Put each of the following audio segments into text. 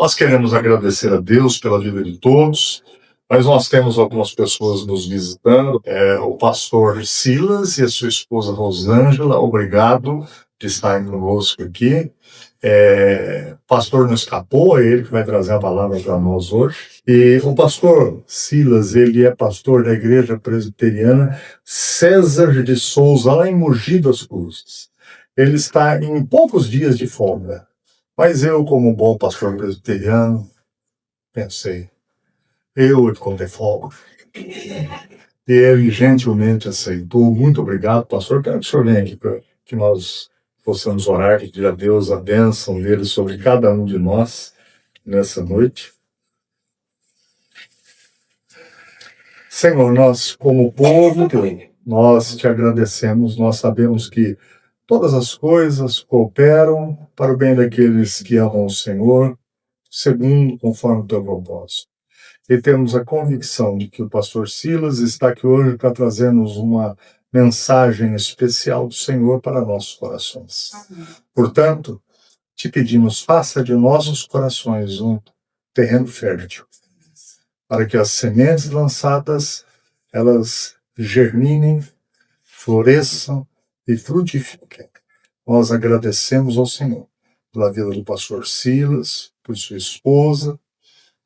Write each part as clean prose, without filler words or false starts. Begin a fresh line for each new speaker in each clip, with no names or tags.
Nós queremos agradecer a Deus pela vida de todos, mas nós temos algumas pessoas nos visitando. O pastor Silas e a sua esposa Rosângela, obrigado de estarem conosco aqui. O pastor não escapou, é ele que vai trazer a palavra para nós hoje. E o pastor Silas, ele é pastor da Igreja Presbiteriana César de Souza, lá em Mogi das Cruzes. Ele está em poucos dias de folga. Mas eu, como um bom pastor presbiteriano, pensei, eu contei folga. E ele gentilmente aceitou. Muito obrigado, pastor. Quero que o senhor venha aqui para que nós possamos orar, pedir a Deus a bênção dele sobre cada um de nós nessa noite. Senhor, nós, como povo, nós te agradecemos. Nós sabemos que todas as coisas cooperam para o bem daqueles que amam o Senhor, segundo, conforme o teu propósito. E temos a convicção de que o pastor Silas está aqui hoje para trazer-nos uma mensagem especial do Senhor para nossos corações. Portanto, te pedimos, faça de nossos corações um terreno fértil, para que as sementes lançadas, elas germinem, floresçam e frutifiquem. Nós agradecemos ao Senhor pela vida do pastor Silas, por sua esposa.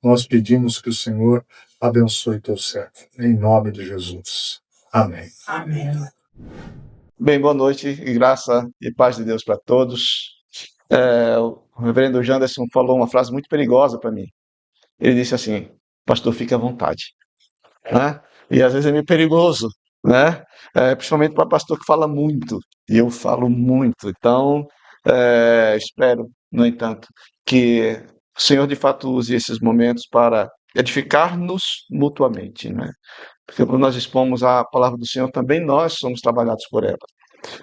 Nós pedimos que o Senhor abençoe teu servo. Em nome de Jesus. Amém.
Amém.
Bem, boa noite e graça e paz de Deus para todos. O reverendo Janderson falou uma frase muito perigosa para mim. Ele disse assim: pastor, fique à vontade. Né? E às vezes é meio perigoso, né? Principalmente para pastor que fala muito, e eu falo muito. Então, espero, no entanto, que o Senhor de fato use esses momentos para edificar-nos mutuamente, né? Porque quando nós expomos a palavra do Senhor, também nós somos trabalhados por ela.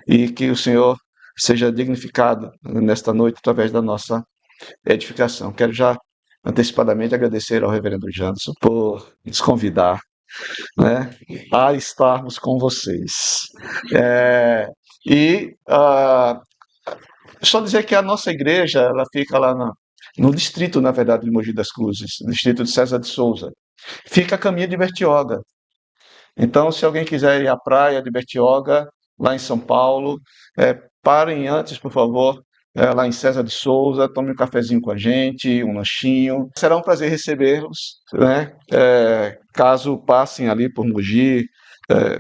E que o Senhor seja dignificado nesta noite através da nossa edificação. Quero já antecipadamente agradecer ao reverendo Janderson por nos convidar, né, a estarmos com vocês. Só dizer que a nossa igreja, ela fica lá no distrito, na verdade, de Mogi das Cruzes, distrito de César de Souza. Fica a caminho de Bertioga. Então, se alguém quiser ir à praia de Bertioga, lá em São Paulo, parem antes, por favor, lá em César de Souza, tome um cafezinho com a gente, um lanchinho. Será um prazer recebê-los, né? Caso passem ali por Mogi,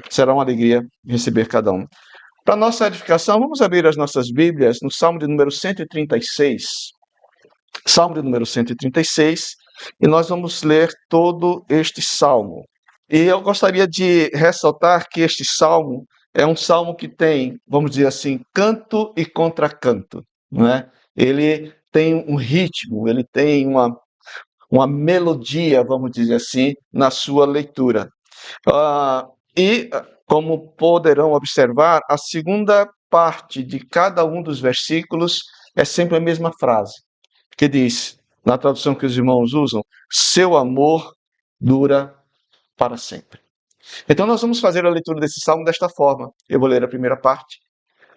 será uma alegria receber cada um. Para nossa edificação, vamos abrir as nossas Bíblias no Salmo de número 136. Salmo de número 136, e nós vamos ler todo este salmo. E eu gostaria de ressaltar que este salmo é um salmo que tem, vamos dizer assim, canto e contracanto, não é? Ele tem um ritmo, ele tem uma melodia, vamos dizer assim, na sua leitura. Como poderão observar, a segunda parte de cada um dos versículos é sempre a mesma frase, que diz, na tradução que os irmãos usam, seu amor dura para sempre. Então nós vamos fazer a leitura desse salmo desta forma. Eu vou ler a primeira parte,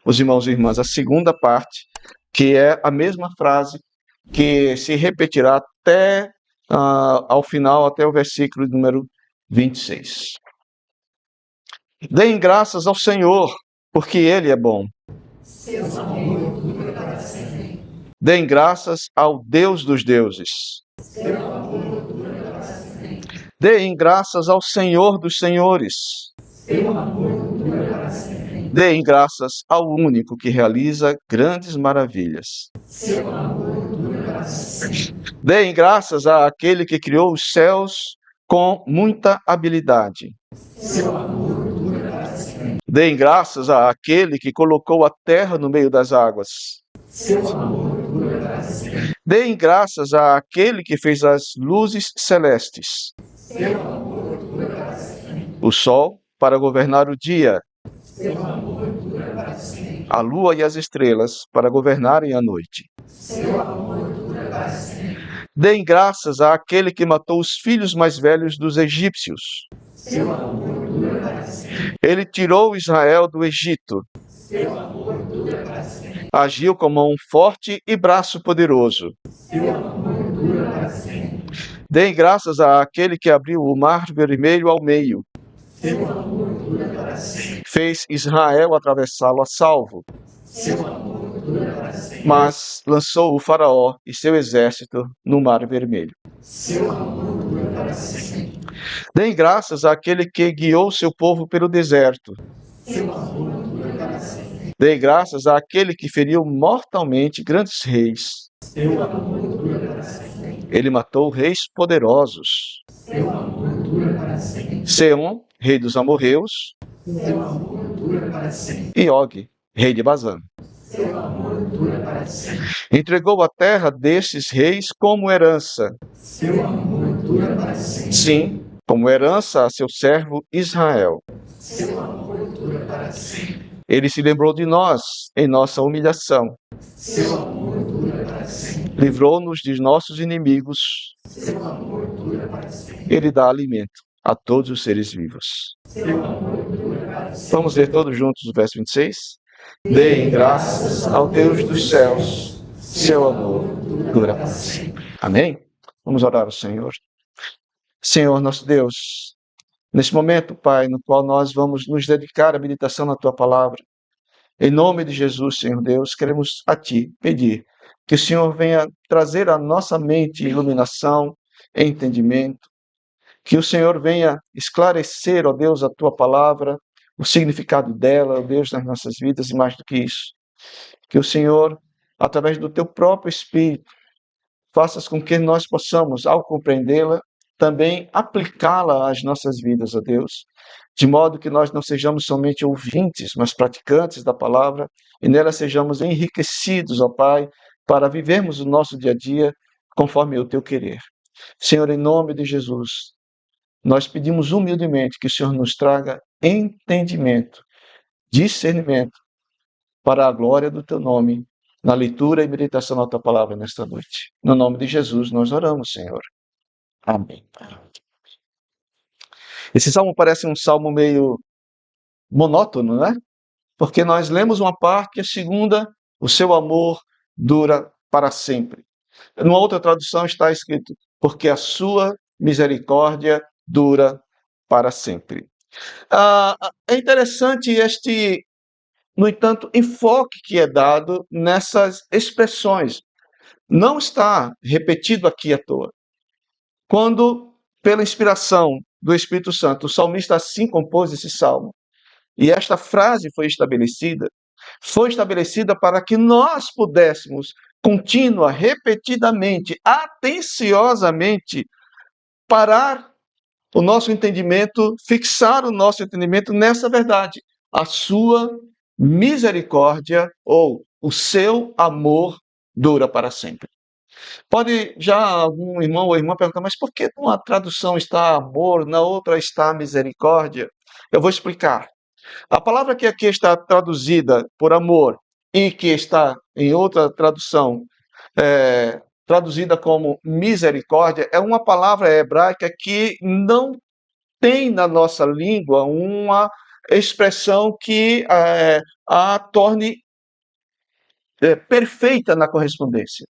os irmãos e irmãs a segunda parte, que é a mesma frase que se repetirá até ao final, até o versículo número 26. Deem graças ao Senhor, porque Ele é bom.
Seu amor dura para sempre.
Deem graças ao Deus dos deuses.
Seu amor dura para sempre.
Deem graças ao Senhor dos senhores.
Seu amor dura para sempre.
Deem graças ao único que realiza grandes maravilhas.
Seu amor dura para sempre.
Deem graças àquele que criou os céus com muita habilidade.
Seu amor dura para sempre.
Deem graças àquele que colocou a terra no meio das águas.
Seu amor dura para sempre.
Deem graças àquele que fez as luzes celestes.
Seu amor dura para sempre.
O sol para governar o dia.
Seu amor dura para sempre.
A lua e as estrelas para governarem a noite.
Seu amor dura para sempre.
Deem graças àquele que matou os filhos mais velhos dos egípcios.
Seu amor dura para sempre.
Ele tirou Israel do Egito.
Seu amor dura para sempre.
Agiu com mão forte e braço poderoso.
Seu amor dura dura para sempre.
Deem graças àquele que abriu o mar vermelho ao meio,
Seu amor dura para sempre.
fez Israel atravessá-lo a salvo,
Seu amor dura para sempre.
mas lançou o faraó e seu exército no mar vermelho.
Seu amor dura para sempre.
Deem graças àquele que guiou seu povo pelo deserto.
Seu amor dura para sempre.
Deem graças àquele que feriu mortalmente grandes reis.
Seu amor dura para sempre.
Ele matou reis poderosos.
Seu amor dura para sempre.
Seom, rei dos amorreus,
Seu amor dura para sempre.
e Og, rei de Bazã.
Seu amor dura para sempre.
Entregou a terra destes reis como herança.
Seu amor dura para sempre.
Sim, como herança a seu servo Israel.
Seu amor dura para sempre.
Ele se lembrou de nós em nossa humilhação.
Seu amor dura para sempre.
Livrou-nos de nossos inimigos.
Seu amor dura para sempre.
Ele dá alimento a todos os seres vivos.
Seu amor dura para sempre.
Vamos ler todos juntos o verso 26? Deem graças ao Deus dos céus, seu amor dura para sempre. Amém? Vamos orar ao Senhor. Senhor, nosso Deus, nesse momento, Pai, no qual nós vamos nos dedicar à meditação na Tua palavra, em nome de Jesus, Senhor Deus, queremos a Ti pedir que o Senhor venha trazer à nossa mente iluminação, entendimento, que o Senhor venha esclarecer, ó Deus, a Tua palavra, o significado dela, ó Deus, nas nossas vidas, e mais do que isso, que o Senhor, através do Teu próprio Espírito, faças com que nós possamos, ao compreendê-la, também aplicá-la às nossas vidas, ó Deus, de modo que nós não sejamos somente ouvintes, mas praticantes da palavra, e nela sejamos enriquecidos, ó Pai, para vivermos o nosso dia a dia conforme o Teu querer. Senhor, em nome de Jesus, nós pedimos humildemente que o Senhor nos traga entendimento, discernimento, para a glória do Teu nome, na leitura e meditação da Tua palavra nesta noite. No nome de Jesus nós oramos, Senhor. Amém. Esse salmo parece um salmo meio monótono, né? Porque nós lemos uma parte e a segunda, o seu amor dura para sempre. Numa outra tradução está escrito, porque a sua misericórdia dura para sempre. É interessante este, no entanto, enfoque que é dado nessas expressões. Não está repetido aqui à toa. Quando, pela inspiração do Espírito Santo, o salmista assim compôs esse salmo, e esta frase foi estabelecida para que nós pudéssemos contínua, repetidamente, atenciosamente parar o nosso entendimento, fixar o nosso entendimento nessa verdade. A sua misericórdia ou o seu amor dura para sempre. Pode já algum irmão ou irmã perguntar, mas por que numa tradução está amor, na outra está misericórdia? Eu vou explicar. A palavra que aqui está traduzida por amor e que está em outra tradução traduzida como misericórdia é uma palavra hebraica que não tem na nossa língua uma expressão que a torne perfeita na correspondência.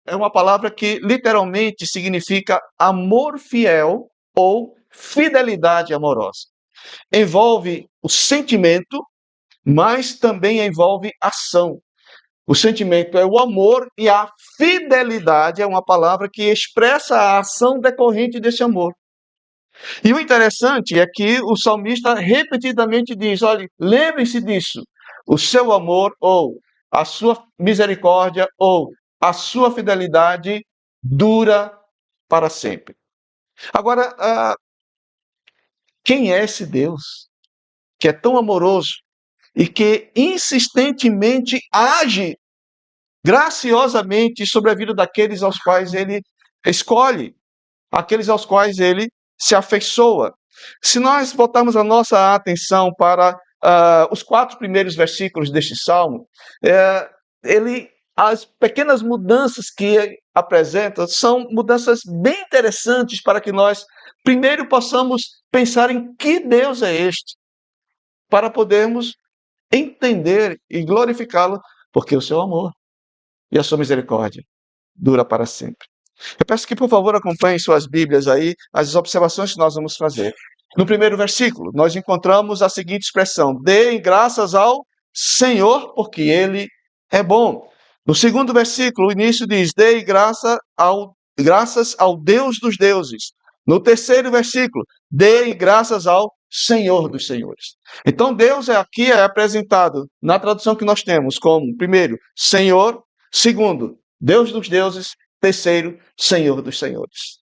É uma palavra que literalmente significa amor fiel ou fidelidade amorosa. Envolve o sentimento, mas também envolve ação. O sentimento é o amor e a fidelidade é uma palavra que expressa a ação decorrente desse amor. E o interessante é que o salmista repetidamente diz, olha, lembrem-se disso, o seu amor ou a sua misericórdia ou a sua fidelidade dura para sempre. Agora, quem é esse Deus que é tão amoroso e que insistentemente age graciosamente sobre a vida daqueles aos quais ele escolhe, aqueles aos quais ele se afeiçoa? Se nós botarmos a nossa atenção para os 4 primeiros versículos deste salmo, as pequenas mudanças que ele apresenta são mudanças bem interessantes para que nós primeiro possamos pensar em que Deus é este, para podermos entender e glorificá-lo, porque o seu amor e a sua misericórdia dura para sempre. Eu peço que, por favor, acompanhem suas Bíblias aí, as observações que nós vamos fazer. No primeiro versículo, nós encontramos a seguinte expressão: deem graças ao Senhor, porque Ele é bom. No segundo versículo, o início diz: graças ao Deus dos deuses. No terceiro versículo, deem graças ao Senhor dos senhores. Então, Deus aqui é apresentado na tradução que nós temos como, primeiro, Senhor, segundo, Deus dos deuses, terceiro, Senhor dos senhores.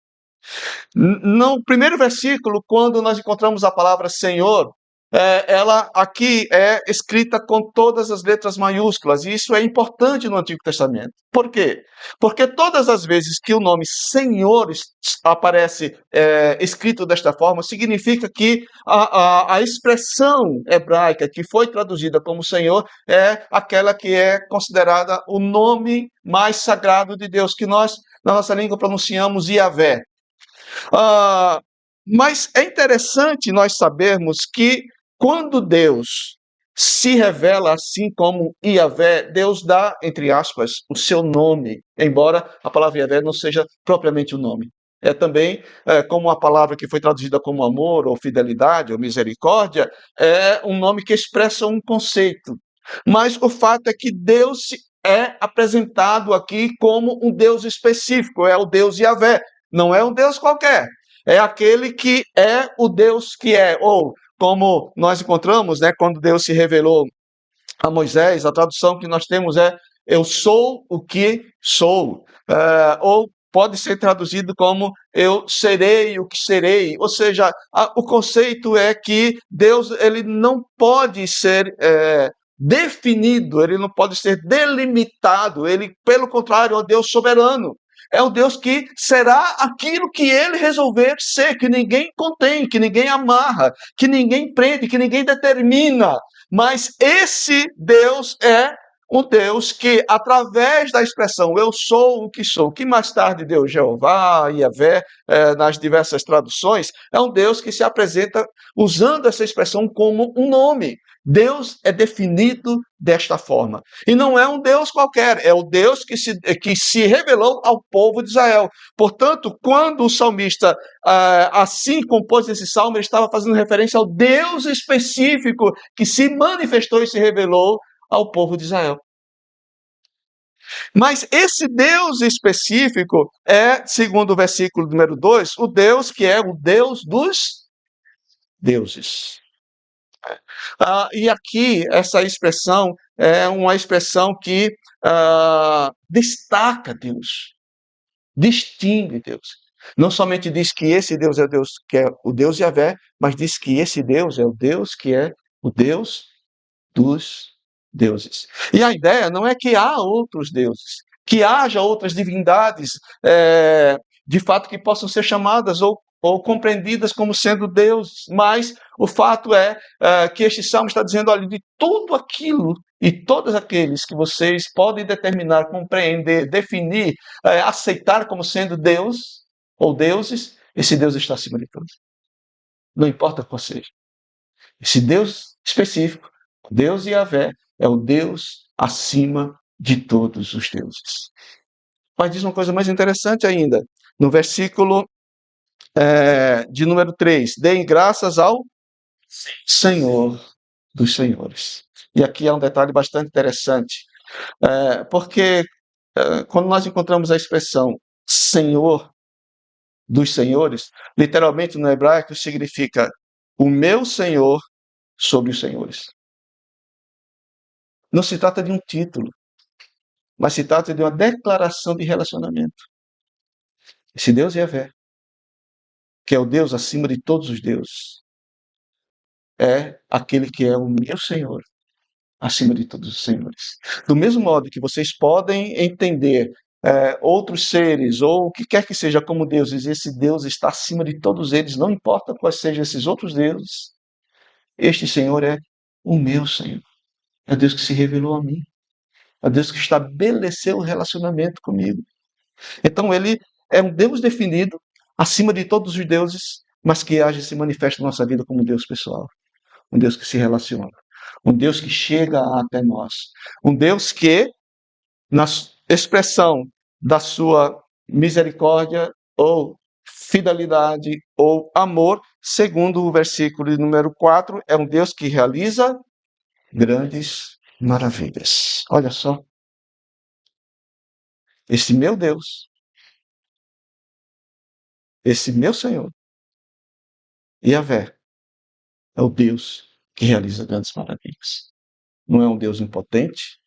No primeiro versículo, quando nós encontramos a palavra Senhor, ela aqui é escrita com todas as letras maiúsculas, e isso é importante no Antigo Testamento. Por quê? Porque todas as vezes que o nome Senhor aparece escrito desta forma, significa que a expressão hebraica que foi traduzida como Senhor é aquela que é considerada o nome mais sagrado de Deus, que nós, na nossa língua, pronunciamos Yahvé. Mas é interessante nós sabermos que quando Deus se revela assim como Yahvé, Deus dá, entre aspas, o seu nome, embora a palavra Yahvé não seja propriamente o nome. É também como a palavra que foi traduzida como amor, ou fidelidade, ou misericórdia, é um nome que expressa um conceito. Mas o fato é que Deus é apresentado aqui como um Deus específico, é o Deus Yahvé. Não é um Deus qualquer, é aquele que é o Deus que é. Ou, como nós encontramos, né, quando Deus se revelou a Moisés, a tradução que nós temos é: eu sou o que sou. Ou pode ser traduzido como: eu serei o que serei. Ou seja, o conceito é que Deus ele não pode ser definido, ele não pode ser delimitado. Ele, pelo contrário, é o Deus soberano. É o Deus que será aquilo que ele resolver ser, que ninguém contém, que ninguém amarra, que ninguém prende, que ninguém determina. Mas esse Deus é um Deus que, através da expressão eu sou o que mais tarde deu Jeová, Yahvé, nas diversas traduções, é um Deus que se apresenta usando essa expressão como um nome. Deus é definido desta forma. E não é um Deus qualquer, é o Deus que se revelou ao povo de Israel. Portanto, quando o salmista assim compôs esse salmo, ele estava fazendo referência ao Deus específico que se manifestou e se revelou ao povo de Israel. Mas esse Deus específico é, segundo o versículo número 2, o Deus que é o Deus dos deuses. E aqui, essa expressão é uma expressão que destaca Deus, distingue Deus. Não somente diz que esse Deus é Deus, que é o Deus Yahvé, mas diz que esse Deus é o Deus que é o Deus dos deuses. E a ideia não é que há outros deuses, que haja outras divindades, de fato, que possam ser chamadas ou compreendidas como sendo deuses, mas o fato é que este salmo está dizendo: olha, de tudo aquilo e todos aqueles que vocês podem determinar, compreender, definir, aceitar como sendo Deus ou deuses, esse Deus está acima de todos. Não importa qual seja. Esse Deus específico, Deus Yahvé, é o Deus acima de todos os deuses. Mas diz uma coisa mais interessante ainda, no versículo de número 3: deem graças ao Senhor dos senhores. E aqui há um detalhe bastante interessante, porque quando nós encontramos a expressão Senhor dos senhores, literalmente no hebraico significa o meu Senhor sobre os senhores. Não se trata de um título, mas se trata de uma declaração de relacionamento. Esse Deus Yahvé, que é o Deus acima de todos os deuses, é aquele que é o meu Senhor, acima de todos os senhores. Do mesmo modo que vocês podem entender outros seres, ou o que quer que seja como deuses, esse Deus está acima de todos eles, não importa quais sejam esses outros deuses, este Senhor é o meu Senhor. É Deus que se revelou a mim. É Deus que estabeleceu um relacionamento comigo. Então ele é um Deus definido, acima de todos os deuses, mas que age e se manifesta na nossa vida como um Deus pessoal. Um Deus que se relaciona. Um Deus que chega até nós. Um Deus que, na expressão da sua misericórdia ou fidelidade ou amor, segundo o versículo de número 4, é um Deus que realiza grandes maravilhas. Olha só, esse meu Deus, esse meu Senhor, Yahvé, é o Deus que realiza grandes maravilhas. Não é um Deus impotente,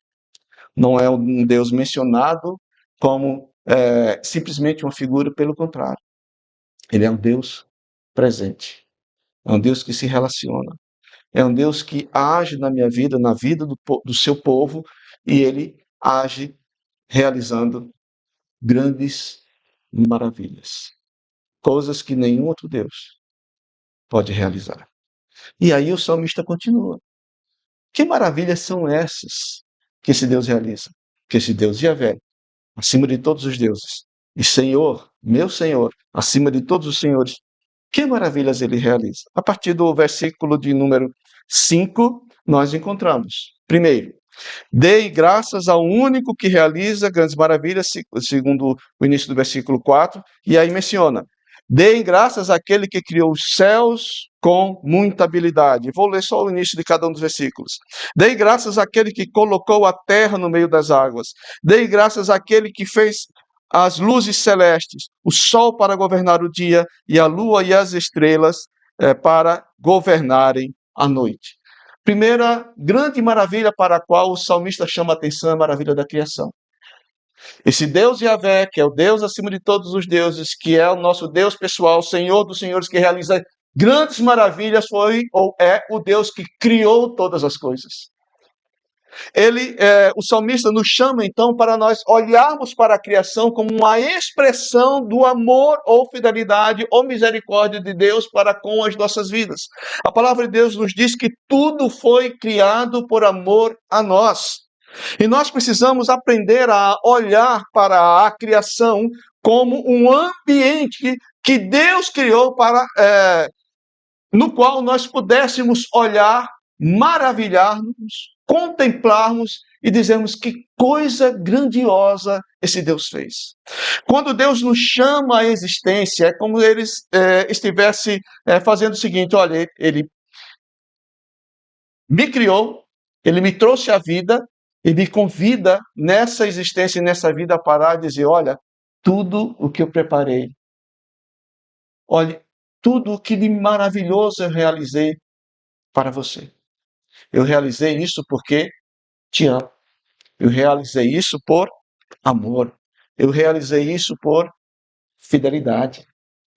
não é um Deus mencionado como simplesmente uma figura, pelo contrário. Ele é um Deus presente, é um Deus que se relaciona, é um Deus que age na minha vida, na vida do seu povo, e ele age realizando grandes maravilhas, coisas que nenhum outro Deus pode realizar. E aí o salmista continua. Que maravilhas são essas que esse Deus realiza? Que esse Deus Yahvé, acima de todos os deuses, e Senhor, meu Senhor, acima de todos os senhores, que maravilhas ele realiza? A partir do versículo de número 5, nós encontramos. Primeiro, dei graças ao único que realiza grandes maravilhas, segundo o início do versículo 4, e aí menciona: deem graças àquele que criou os céus com muita habilidade. Vou ler só o início de cada um dos versículos. Dei graças àquele que colocou a terra no meio das águas. Dei graças àquele que fez as luzes celestes, o sol para governar o dia, e a lua e as estrelas para governarem a noite. Primeira grande maravilha para a qual o salmista chama a atenção é a maravilha da criação. Esse Deus Yahvé, que é o Deus acima de todos os deuses, que é o nosso Deus pessoal, Senhor dos senhores, que realiza grandes maravilhas, foi ou é o Deus que criou todas as coisas. O salmista nos chama então para nós olharmos para a criação como uma expressão do amor ou fidelidade ou misericórdia de Deus para com as nossas vidas. A palavra de Deus nos diz que tudo foi criado por amor a nós. E nós precisamos aprender a olhar para a criação como um ambiente que Deus criou no qual nós pudéssemos olhar, maravilhar-nos, contemplarmos e dizermos que coisa grandiosa esse Deus fez. Quando Deus nos chama à existência, é como ele estivesse fazendo o seguinte: olha, ele me criou, ele me trouxe à vida e me convida nessa existência e nessa vida a parar e dizer: olha, tudo o que eu preparei, olha, tudo o que de maravilhoso eu realizei para você. Eu realizei isso porque te amo. Eu realizei isso por amor. Eu realizei isso por fidelidade.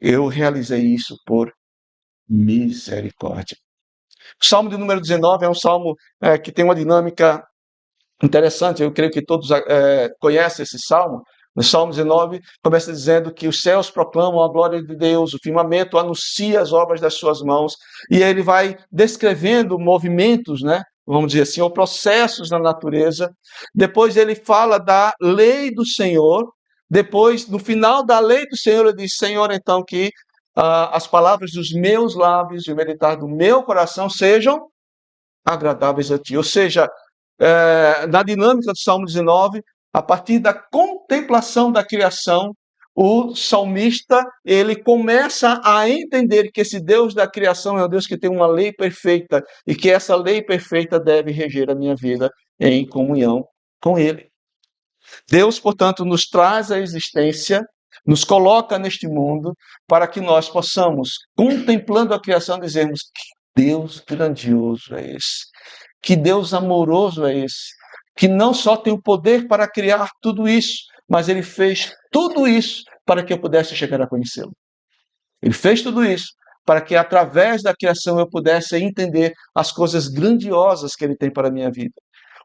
Eu realizei isso por misericórdia. O Salmo de número 19 é um salmo que tem uma dinâmica interessante. Eu creio que todos conhecem esse salmo. No Salmo 19, começa dizendo que os céus proclamam a glória de Deus, o firmamento anuncia as obras das suas mãos, e ele vai descrevendo movimentos, né? Vamos dizer assim, ou processos na natureza. Depois ele fala da lei do Senhor. Depois, no final da lei do Senhor, ele diz: Senhor, então, que as palavras dos meus lábios e o meditar do meu coração sejam agradáveis a ti. Ou seja, na dinâmica do Salmo 19, a partir da contemplação da criação, o salmista ele começa a entender que esse Deus da criação é um Deus que tem uma lei perfeita e que essa lei perfeita deve reger a minha vida em comunhão com Ele. Deus, portanto, nos traz à existência, nos coloca neste mundo para que nós possamos, contemplando a criação, dizermos: que Deus grandioso é esse, que Deus amoroso é esse, que não só tem o poder para criar tudo isso, mas Ele fez tudo isso para que eu pudesse chegar a conhecê-lo. Ele fez tudo isso para que, através da criação, eu pudesse entender as coisas grandiosas que Ele tem para a minha vida.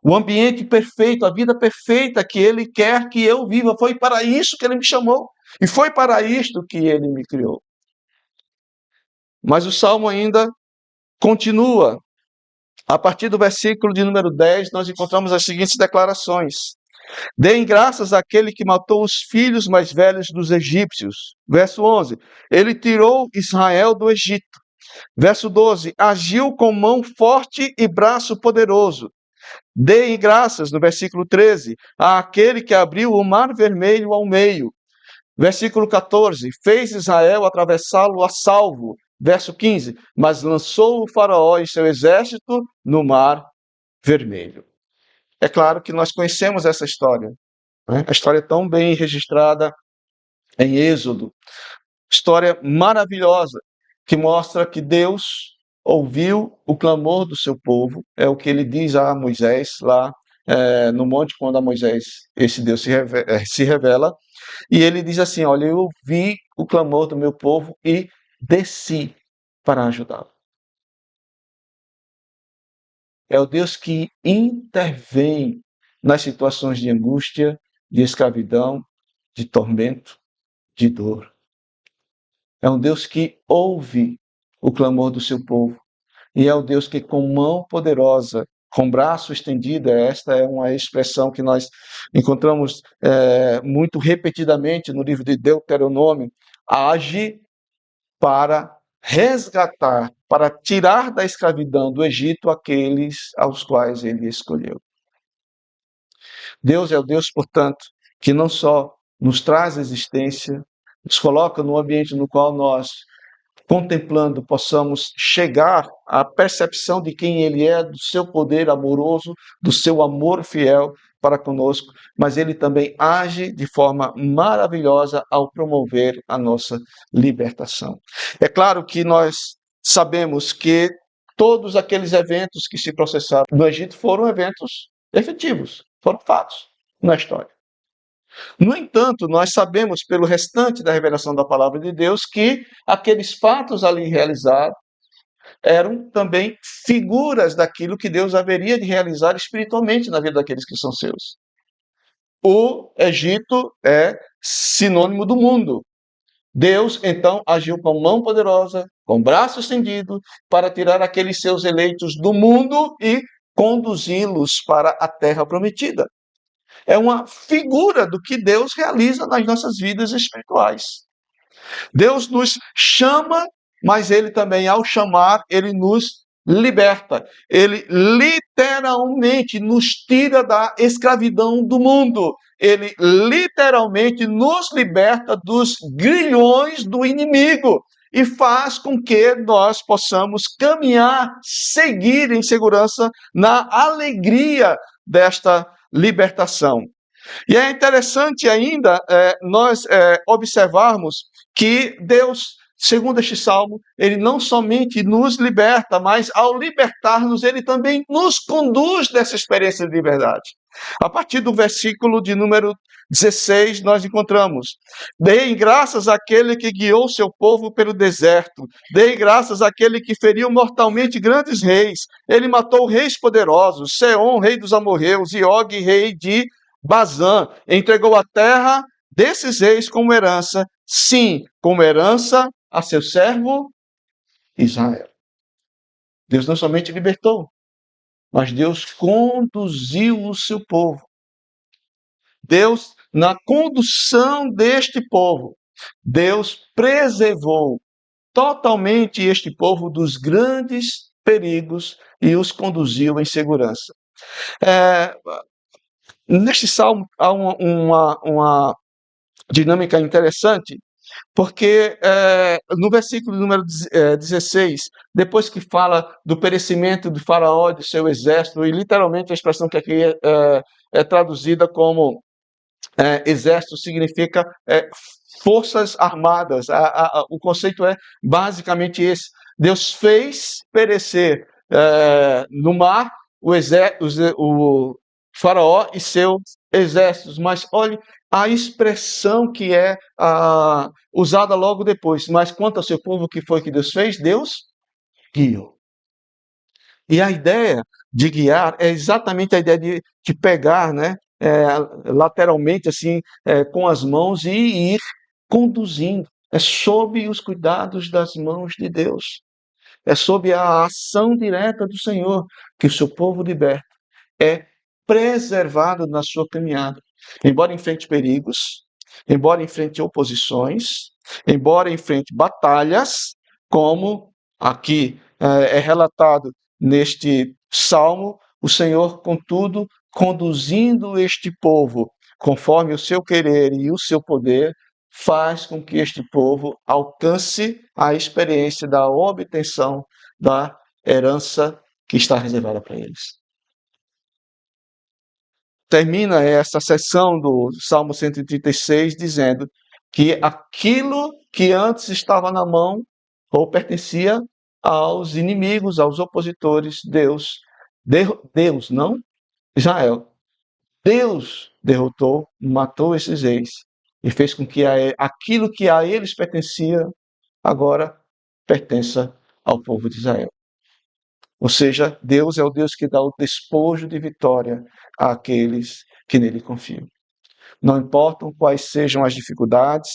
O ambiente perfeito, a vida perfeita que Ele quer que eu viva. Foi para isso que Ele me chamou. E foi para isto que Ele me criou. Mas o Salmo ainda continua. A partir do versículo de número 10, nós encontramos as seguintes declarações: deem graças àquele que matou os filhos mais velhos dos egípcios. Verso 11, ele tirou Israel do Egito. Verso 12, agiu com mão forte e braço poderoso. Deem graças, no versículo 13, àquele que abriu o mar vermelho ao meio. Versículo 14, fez Israel atravessá-lo a salvo. Verso 15, mas lançou o faraó e seu exército no mar vermelho. É claro que nós conhecemos essa história, né? A história é tão bem registrada em Êxodo. História maravilhosa, que mostra que Deus ouviu o clamor do seu povo, é o que ele diz a Moisés lá no monte, quando a Moisés esse Deus se revela, e ele diz assim, olha, eu ouvi o clamor do meu povo e desci para ajudá-lo. É o Deus que intervém nas situações de angústia, de escravidão, de tormento, de dor. É um Deus que ouve o clamor do seu povo. E é o Deus que, com mão poderosa, com braço estendido, esta é uma expressão que nós encontramos muito repetidamente no livro de Deuteronômio, age para resgatar, para tirar da escravidão do Egito aqueles aos quais ele escolheu. Deus é o Deus, portanto, que não só nos traz existência, nos coloca no ambiente no qual nós, contemplando, possamos chegar à percepção de quem Ele é, do seu poder amoroso, do seu amor fiel para conosco, mas Ele também age de forma maravilhosa ao promover a nossa libertação. É claro que nós sabemos que todos aqueles eventos que se processaram no Egito foram eventos efetivos, foram fatos na história. No entanto, nós sabemos pelo restante da revelação da palavra de Deus que aqueles fatos ali realizados eram também figuras daquilo que Deus haveria de realizar espiritualmente na vida daqueles que são seus. O Egito é sinônimo do mundo. Deus, então, agiu com mão poderosa, com braço estendido, para tirar aqueles seus eleitos do mundo e conduzi-los para a terra prometida. É uma figura do que Deus realiza nas nossas vidas espirituais. Deus nos chama, mas Ele também, ao chamar, Ele nos liberta. Ele literalmente nos tira da escravidão do mundo. Ele literalmente nos liberta dos grilhões do inimigo e faz com que nós possamos caminhar, seguir em segurança na alegria desta libertação. E é interessante ainda nós observarmos que Deus, segundo este salmo, Ele não somente nos liberta, mas ao libertar-nos, Ele também nos conduz nessa experiência de liberdade. A partir do versículo de número 16, nós encontramos: deem graças àquele que guiou seu povo pelo deserto, deem graças àquele que feriu mortalmente grandes reis, ele matou reis poderosos, Seom, rei dos amorreus, e Og, rei de Bazã, entregou a terra desses reis como herança, sim, como herança a seu servo Israel. Deus não somente libertou, mas Deus conduziu o seu povo. Deus, na condução deste povo, Deus preservou totalmente este povo dos grandes perigos e os conduziu em segurança. Neste salmo há uma dinâmica interessante, porque no versículo número 16, depois que fala do perecimento do faraó e do seu exército, e literalmente a expressão que aqui é traduzida como exército significa forças armadas. O conceito é basicamente esse. Deus fez perecer no mar o faraó e seus exércitos, mas olhe a expressão que é usada logo depois. Mas quanto ao seu povo, o que foi que Deus fez? Deus guiou. E a ideia de guiar é exatamente a ideia de pegar, né, lateralmente, assim, com as mãos e ir conduzindo. É sob os cuidados das mãos de Deus. É sob a ação direta do Senhor que o seu povo liberto é preservado na sua caminhada. Embora enfrente perigos, embora enfrente oposições, embora enfrente batalhas, como aqui é relatado neste salmo, O Senhor, contudo, conduzindo este povo conforme o seu querer e o seu poder, faz com que este povo alcance a experiência da obtenção da herança que está reservada para eles. Termina essa seção do Salmo 136 dizendo que aquilo que antes estava na mão ou pertencia aos inimigos, aos opositores, Deus, não Israel, Deus derrotou, matou esses reis e fez com que aquilo que a eles pertencia agora pertença ao povo de Israel. Ou seja, Deus é o Deus que dá o despojo de vitória àqueles que nele confiam. Não importam quais sejam as dificuldades,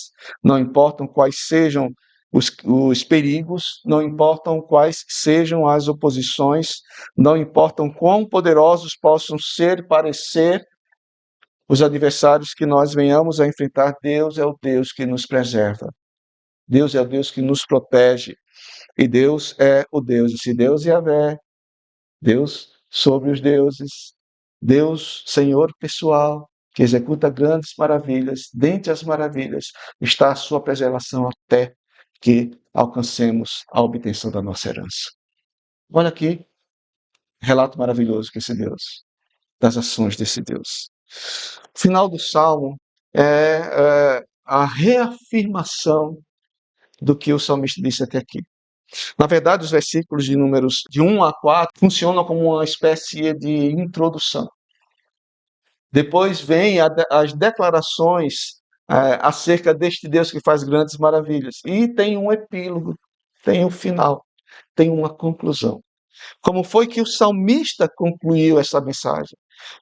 não importam quais sejam os perigos, não importam quais sejam as oposições, não importam quão poderosos possam ser e parecer os adversários que nós venhamos a enfrentar, Deus é o Deus que nos preserva. Deus é o Deus que nos protege. E Deus é o Deus. E se Deus é Yahvé, Deus sobre os deuses, Deus Senhor pessoal, que executa grandes maravilhas, dentre as maravilhas está a sua preservação até que alcancemos a obtenção da nossa herança. Olha aqui, relato maravilhoso que esse Deus, das ações desse Deus. O final do Salmo é a reafirmação do que o salmista disse até aqui. Na verdade, os versículos de números de 1 a 4 funcionam como uma espécie de introdução. Depois vem as declarações acerca deste Deus que faz grandes maravilhas. E tem um epílogo, tem um final, tem uma conclusão. Como foi que o salmista concluiu essa mensagem?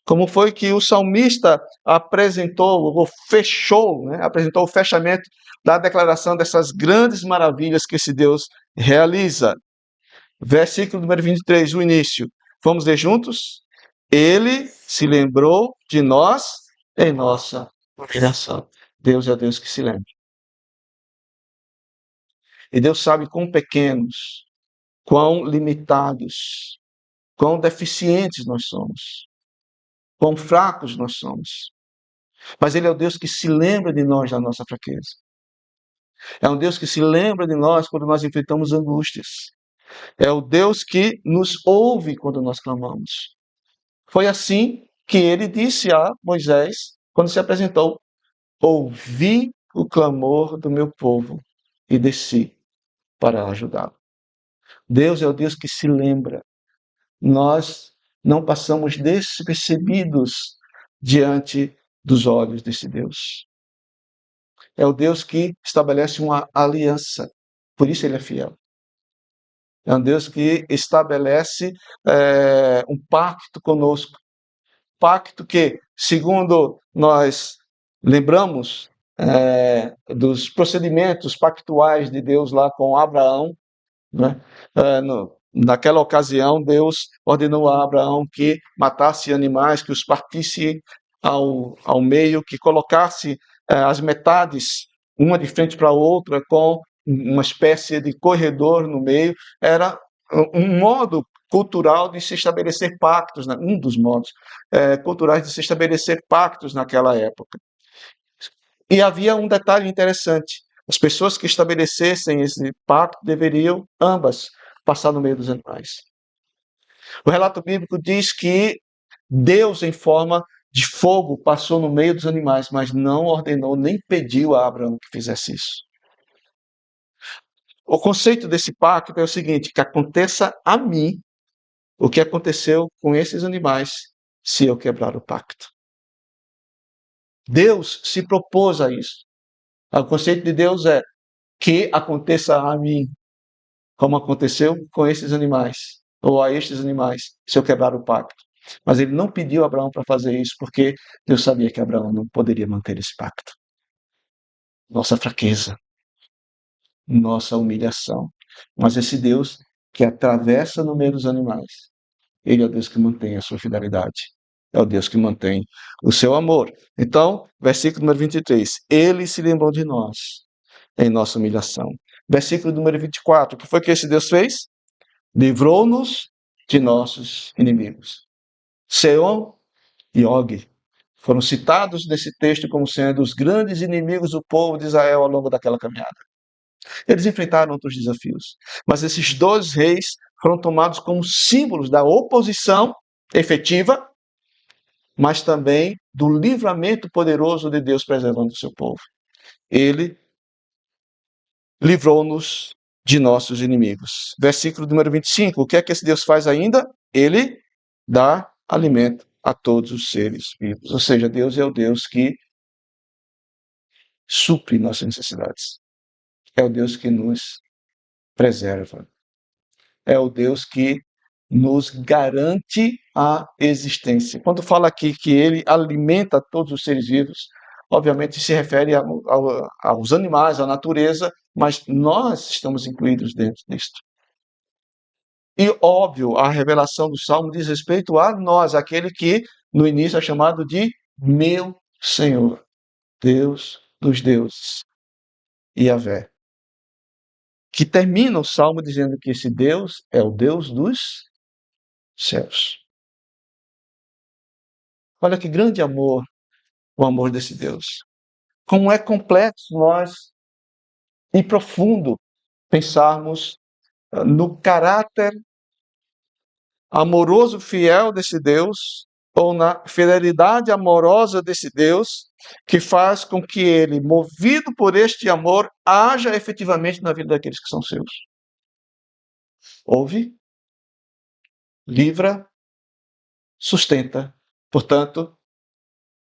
Como foi que o salmista apresentou, ou fechou, apresentou o fechamento da declaração dessas grandes maravilhas que esse Deus realiza? Versículo número 23, o início. Vamos ler juntos? Ele se lembrou de nós em nossa humilhação. Deus é o Deus que se lembra. E Deus sabe quão pequenos, quão limitados, quão deficientes nós somos, quão fracos nós somos. Mas Ele é o Deus que se lembra de nós na nossa fraqueza. É um Deus que se lembra de nós quando nós enfrentamos angústias. É o Deus que nos ouve quando nós clamamos. Foi assim que Ele disse a Moisés, quando se apresentou: ouvi o clamor do meu povo e desci para ajudá-lo. Deus é o Deus que se lembra. Nós não passamos despercebidos diante dos olhos desse Deus. É o Deus que estabelece uma aliança. Por isso Ele é fiel. É um Deus que estabelece um pacto conosco. Pacto que, segundo nós lembramos dos procedimentos pactuais de Deus lá com Abraão, né? Naquela ocasião, Deus ordenou a Abraão que matasse animais, que os partisse ao meio, que colocasse as metades, uma de frente para a outra, com uma espécie de corredor no meio. Era um modo cultural de se estabelecer pactos, um dos modos culturais de se estabelecer pactos naquela época. E havia um detalhe interessante: as pessoas que estabelecessem esse pacto deveriam ambas passar no meio dos animais. O relato bíblico diz que Deus, em forma de fogo, passou no meio dos animais, mas não ordenou nem pediu a Abraão que fizesse isso. O conceito desse pacto é o seguinte: que aconteça a mim o que aconteceu com esses animais se eu quebrar o pacto. Deus se propôs a isso. O conceito de Deus é que aconteça a mim como aconteceu com esses animais, ou a estes animais, se eu quebrar o pacto. Mas ele não pediu a Abraão para fazer isso, porque Deus sabia que Abraão não poderia manter esse pacto. Nossa fraqueza, nossa humilhação. Mas esse Deus que atravessa no meio dos animais, Ele é o Deus que mantém a sua fidelidade. É o Deus que mantém o seu amor. Então, versículo número 23. Ele se lembrou de nós em nossa humilhação. Versículo número 24. O que foi que esse Deus fez? Livrou-nos de nossos inimigos. Seom e Og foram citados nesse texto como sendo os grandes inimigos do povo de Israel ao longo daquela caminhada. Eles enfrentaram outros desafios, mas esses dois reis foram tomados como símbolos da oposição efetiva, mas também do livramento poderoso de Deus preservando o seu povo. Ele livrou-nos de nossos inimigos. Versículo número 25. O que é que esse Deus faz ainda? Ele dá alimento a todos os seres vivos. Ou seja, Deus é o Deus que supre nossas necessidades. É o Deus que nos preserva. É o Deus que nos garante a existência. Quando fala aqui que ele alimenta todos os seres vivos, obviamente se refere aos animais, à natureza, mas nós estamos incluídos dentro disto. E, óbvio, a revelação do Salmo diz respeito a nós, aquele que no início é chamado de meu Senhor, Deus dos deuses, Yahvé, que termina o Salmo dizendo que esse Deus é o Deus dos céus. Olha que grande amor, o amor desse Deus. Como é complexo nós e profundo pensarmos no caráter amoroso, fiel desse Deus, ou na fidelidade amorosa desse Deus, que faz com que ele, movido por este amor, haja efetivamente na vida daqueles que são seus. Ouve, livra, sustenta. Portanto,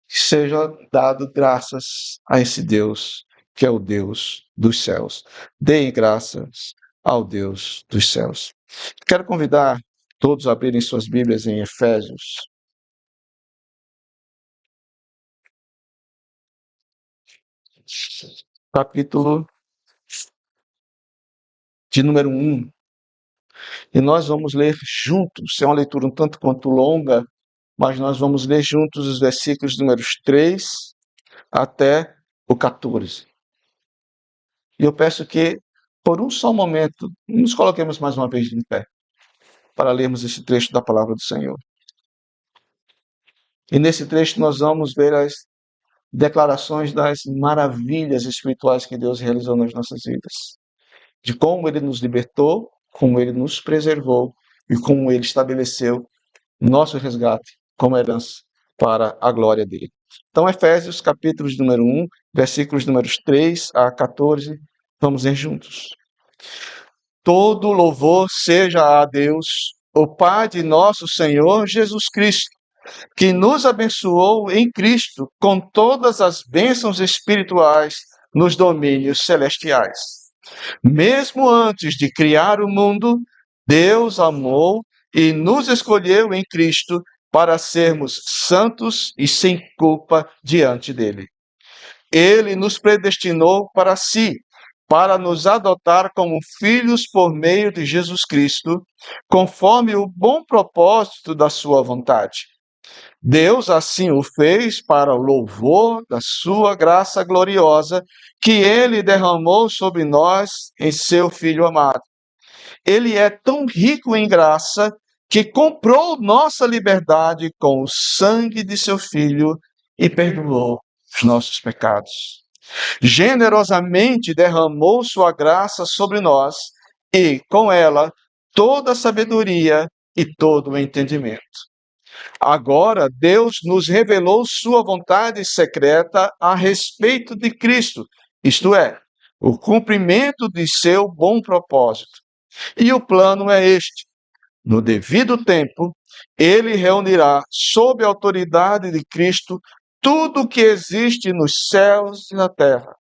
seja dado graças a esse Deus, que é o Deus dos céus. Deem graças ao Deus dos céus. Quero convidar todos a abrirem suas Bíblias em Efésios. Capítulo de número 1. E nós vamos ler juntos, é uma leitura um tanto quanto longa, mas nós vamos ler juntos os versículos números 3 até o 14. E eu peço que, por um só momento, nos coloquemos mais uma vez em pé, para lermos esse trecho da palavra do Senhor. E nesse trecho nós vamos ver as declarações das maravilhas espirituais que Deus realizou nas nossas vidas. De como Ele nos libertou, como Ele nos preservou e como Ele estabeleceu nosso resgate como herança para a glória dele. Então, Efésios, capítulo número 1, versículos números 3 a 14, vamos ler juntos. Todo louvor seja a Deus, o Pai de nosso Senhor Jesus Cristo, que nos abençoou em Cristo com todas as bênçãos espirituais nos domínios celestiais. Mesmo antes de criar o mundo, Deus amou e nos escolheu em Cristo para sermos santos e sem culpa diante dele. Ele nos predestinou para si, para nos adotar como filhos por meio de Jesus Cristo, conforme o bom propósito da sua vontade. Deus assim o fez para o louvor da sua graça gloriosa, que ele derramou sobre nós em seu Filho amado. Ele é tão rico em graça que comprou nossa liberdade com o sangue de seu Filho e perdoou os nossos pecados. Generosamente derramou sua graça sobre nós e, com ela, toda a sabedoria e todo o entendimento. Agora, Deus nos revelou sua vontade secreta a respeito de Cristo, isto é, o cumprimento de seu bom propósito. E o plano é este: no devido tempo, ele reunirá, sob a autoridade de Cristo, tudo o que existe nos céus e na terra.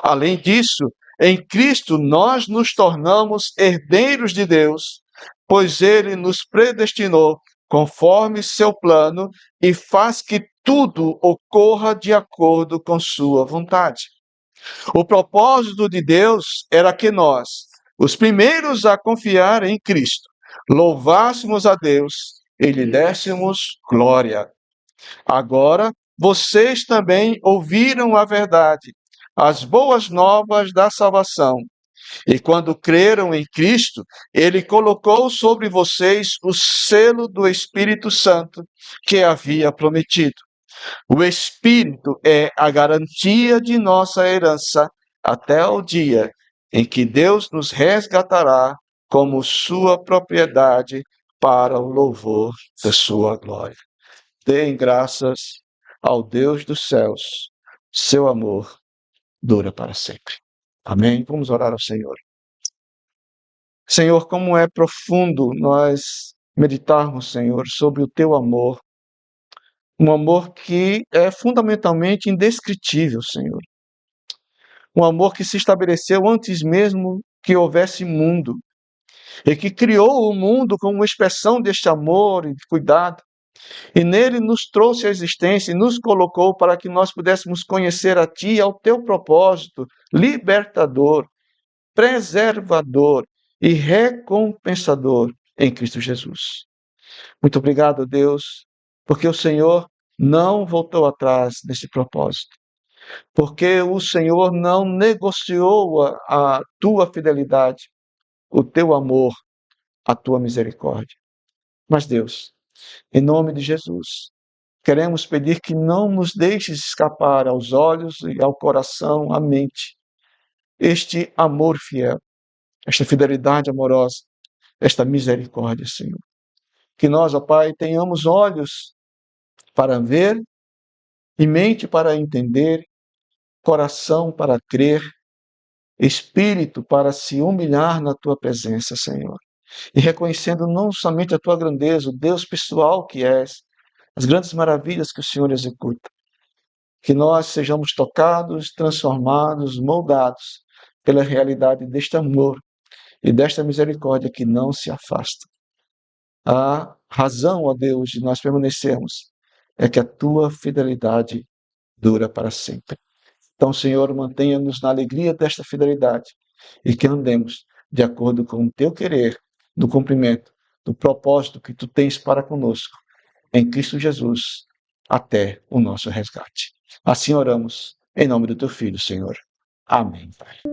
Além disso, em Cristo nós nos tornamos herdeiros de Deus, pois ele nos predestinou conforme seu plano e faz que tudo ocorra de acordo com sua vontade. O propósito de Deus era que nós, os primeiros a confiar em Cristo, louvássemos a Deus e lhe dessemos glória. Agora, vocês também ouviram a verdade, as boas novas da salvação. E quando creram em Cristo, ele colocou sobre vocês o selo do Espírito Santo que havia prometido. O Espírito é a garantia de nossa herança até o dia em que Deus nos resgatará como sua propriedade para o louvor da sua glória. Deem graças ao Deus dos céus. Seu amor dura para sempre. Amém? Vamos orar ao Senhor. Senhor, como é profundo nós meditarmos, Senhor, sobre o teu amor. Um amor que é fundamentalmente indescritível, Senhor. Um amor que se estabeleceu antes mesmo que houvesse mundo. E que criou o mundo como uma expressão deste amor e de cuidado. E nele nos trouxe a existência e nos colocou para que nós pudéssemos conhecer a Ti e ao Teu propósito libertador, preservador e recompensador em Cristo Jesus. Muito obrigado, Deus, porque o Senhor não voltou atrás nesse propósito, porque o Senhor não negociou a Tua fidelidade, o Teu amor, a Tua misericórdia. Mas, Deus, em nome de Jesus, queremos pedir que não nos deixes escapar aos olhos e ao coração, à mente, este amor fiel, esta fidelidade amorosa, esta misericórdia, Senhor. Que nós, ó Pai, tenhamos olhos para ver e mente para entender, coração para crer, espírito para se humilhar na Tua presença, Senhor. E reconhecendo não somente a Tua grandeza, o Deus pessoal que és, as grandes maravilhas que o Senhor executa. Que nós sejamos tocados, transformados, moldados pela realidade deste amor e desta misericórdia que não se afasta. A razão, ó Deus, de nós permanecermos é que a Tua fidelidade dura para sempre. Então, Senhor, mantenha-nos na alegria desta fidelidade e que andemos de acordo com o Teu querer, no cumprimento do propósito que Tu tens para conosco, em Cristo Jesus, até o nosso resgate. Assim oramos, em nome do Teu Filho, Senhor. Amém, Pai.